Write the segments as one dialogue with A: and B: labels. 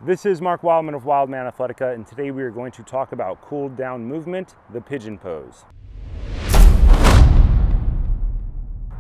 A: This is Mark Wildman of Wildman Athletica, and today we are going to talk about cool down movement, the pigeon pose.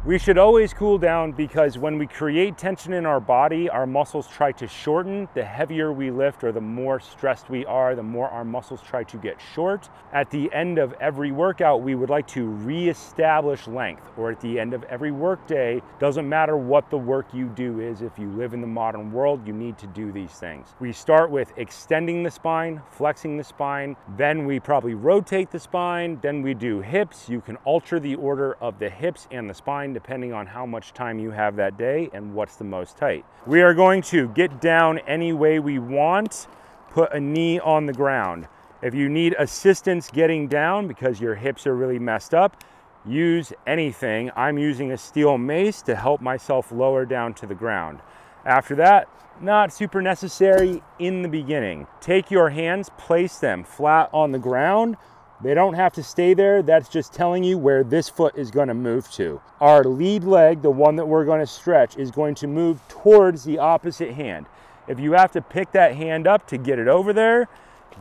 A: We should always cool down because when we create tension in our body, our muscles try to shorten. The heavier we lift or the more stressed we are, the more our muscles try to get short. At the end of every workout, we would like to reestablish length, or at the end of every workday. Doesn't matter what the work you do is, if you live in the modern world, you need to do these things. We start with extending the spine, flexing the spine, then we probably rotate the spine, then we do hips. You can alter the order of the hips and the spine depending on how much time you have that day and what's the most tight. We are going to get down any way we want, put a knee on the ground. If you need assistance getting down because your hips are really messed up, use anything. I'm using a steel mace to help myself lower down to the ground. After that, not super necessary in the beginning. Take your hands, place them flat on the ground. They don't have to stay there. That's just telling you where this foot is going to move to. Our lead leg, the one that we're going to stretch, is going to move towards the opposite hand. If you have to pick that hand up to get it over there,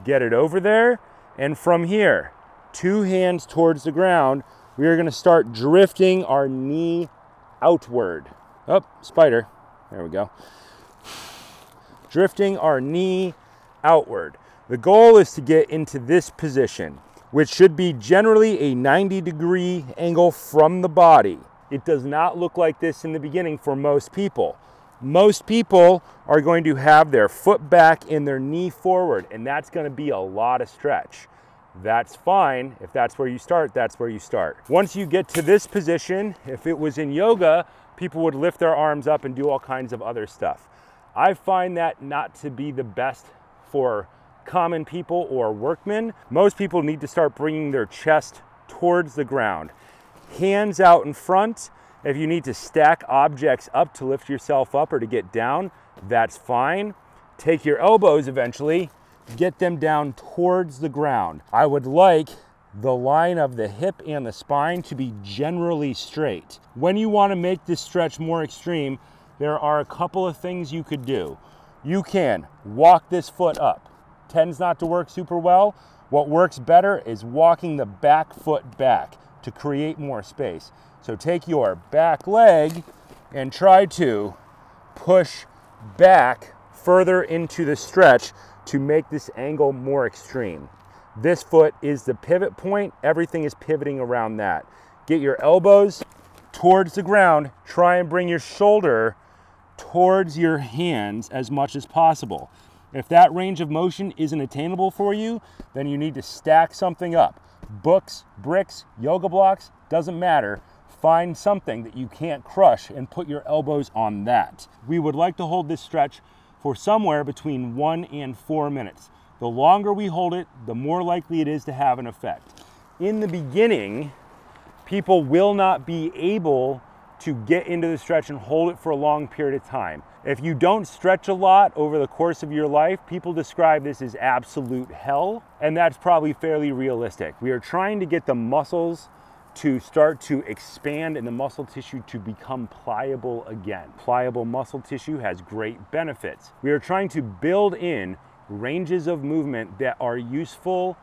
A: get it over there. And from here, two hands towards the ground, we are going to start drifting our knee outward. Oh, spider. There we go. Drifting our knee outward. The goal is to get into this position, which should be generally a 90-degree angle from the body. It does not look like this in the beginning for most people. Most people are going to have their foot back and their knee forward, and that's going to be a lot of stretch. That's fine. If that's where you start, that's where you start. Once you get to this position, if it was in yoga, people would lift their arms up and do all kinds of other stuff. I find that not to be the best for common people or workmen. Most people need to start bringing their chest towards the ground. Hands out in front. If you need to stack objects up to lift yourself up or to get down, that's fine. Take your elbows eventually, get them down towards the ground. I would like the line of the hip and the spine to be generally straight. When you want to make this stretch more extreme, there are a couple of things you could do. You can walk this foot up. Tends not to work super well. What works better is walking the back foot back to create more space. So take your back leg and try to push back further into the stretch to make this angle more extreme. This foot is the pivot point. Everything is pivoting around that. Get your elbows towards the ground. Try and bring your shoulder towards your hands as much as possible. If that range of motion isn't attainable for you, then you need to stack something up. Books, bricks, yoga blocks, doesn't matter. Find something that you can't crush and put your elbows on that. We would like to hold this stretch for somewhere between 1 and 4 minutes. The longer we hold it, the more likely it is to have an effect. In the beginning, people will not be able to get into the stretch and hold it for a long period of time. If you don't stretch a lot over the course of your life, people describe this as absolute hell, and that's probably fairly realistic. We are trying to get the muscles to start to expand and the muscle tissue to become pliable again. Pliable muscle tissue has great benefits. We are trying to build in ranges of movement that are useful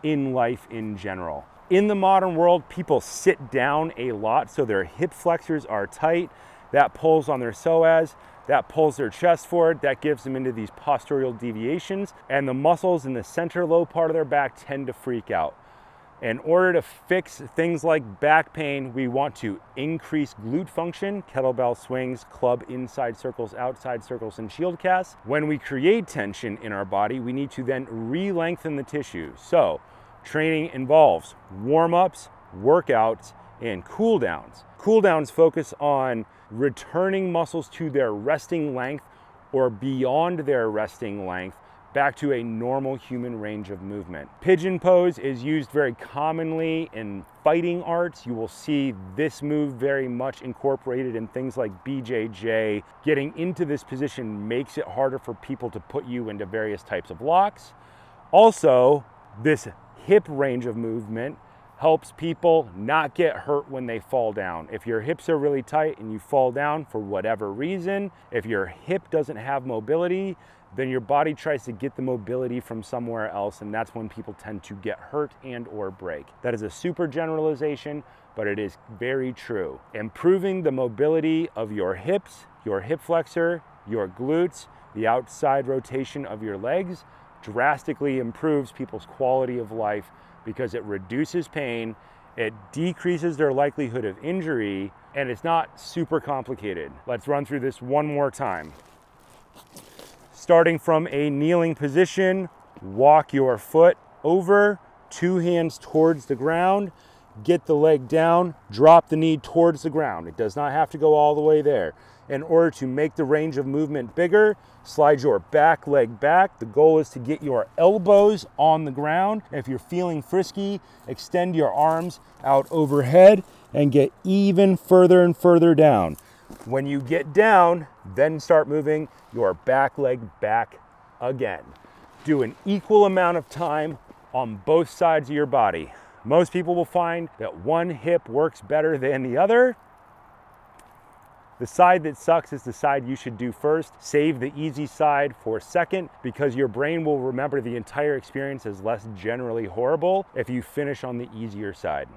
A: in life in general. In the modern world, people sit down a lot, so their hip flexors are tight. That pulls on their psoas, that pulls their chest forward, that gives them into these postural deviations, and the muscles in the center low part of their back tend to freak out. In order to fix things like back pain, we want to increase glute function, kettlebell swings, club inside circles, outside circles, and shield casts. When we create tension in our body, we need to then re-lengthen the tissue. So, training involves warm-ups, workouts, and cool downs. Cool downs focus on returning muscles to their resting length or beyond their resting length back to a normal human range of movement. Pigeon pose is used very commonly in fighting arts. You will see this move very much incorporated in things like BJJ. Getting into this position makes it harder for people to put you into various types of locks. Also, this hip range of movement helps people not get hurt when they fall down. If your hips are really tight and you fall down for whatever reason, if your hip doesn't have mobility, then your body tries to get the mobility from somewhere else, and that's when people tend to get hurt and or break. That is a super generalization, but it is very true. Improving the mobility of your hips, your hip flexor, your glutes, the outside rotation of your legs drastically improves people's quality of life because it reduces pain, it decreases their likelihood of injury, and it's not super complicated. Let's run through this one more time. Starting from a kneeling position, walk your foot over, 2 hands towards the ground, get the leg down, drop the knee towards the ground. It does not have to go all the way there. In order to make the range of movement bigger, slide your back leg back. The goal is to get your elbows on the ground. If you're feeling frisky, extend your arms out overhead and get even further and further down. When you get down, then start moving your back leg back again. Do an equal amount of time on both sides of your body. Most people will find that one hip works better than the other. The side that sucks is the side you should do first. Save the easy side for second, because your brain will remember the entire experience as less generally horrible if you finish on the easier side.